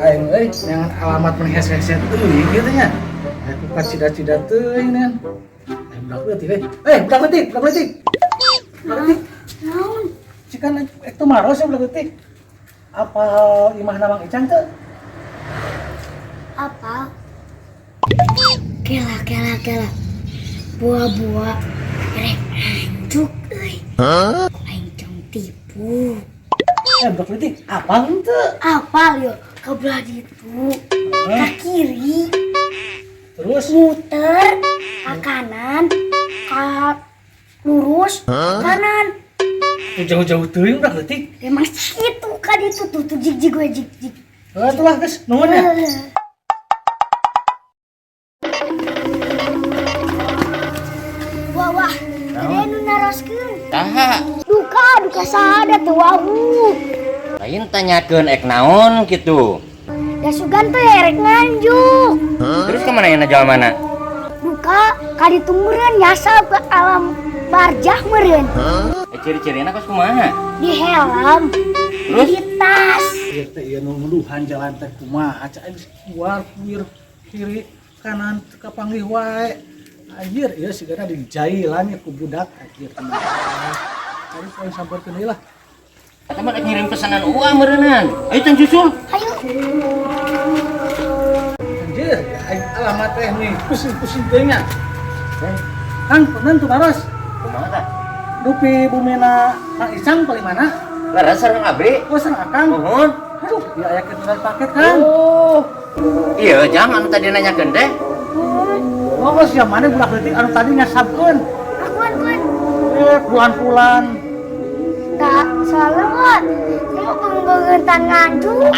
aing euy yang alamat menhes-heset teuing kieu teh nya. Aku ka cida-cida teuing nen. Budak leutik euy. Budak leutik. Budak leutik. Naon? Cikan ek teu maros ya budak leutik. Apa imah Mang Ican teu? Apa? Kela. Buah-buah rek nganjuk euy. Aing jang tipu. Budak leutik, apal henteu? Apal yo, ke belah ditu. Ka kiri. Terus Muter ke kanan, ka lurus ke kanan. jauh-jauh teuing budak leutik. Emang gitu ka ditu tuh jig we jig. Tuh lah geus nuhun ya. Wah, ada nu naroskeun. Saha? Duka sada teu wahu. Lain tanyakeun ek naon kitu. Da sugan teh rek nganjuk. Terus kemana yang jual mana? Duka ka ditu meureun nyasal ke alam barjah meureun. Ciri-cirina kos kumaha? Di helm. Terus? Di tas. Ieu teh ieu nu nuduhan jalan teh kumaha ca keluar kiri kanan teu kapanggih wae. Anjir, ieu sigana dijailan ya ku budak anjir. Tadi poin sampeurkeun deui lah. Eta mah ngirim pesanan uang meureunnan. Ayo tan susul. Ayo. Anjir, aing alamat teh nih pusing-pusing teuing nya. Kang, punten tuh maros. Kumaha tah? Dupi bumina Kang Isang paling mana? Laras sareng abdi. Oh, sareng Akang. Nuhun. Aduh, ya aya ketinggalan paket Kang. Oh. Iya, jangan anu tadi nanyakeun teh. Oh, siapa mana budak leutik anu tadi nyasabkeun? Akuan. Bulan-bulan. Tak salah. Mau penggeutan nganjuk.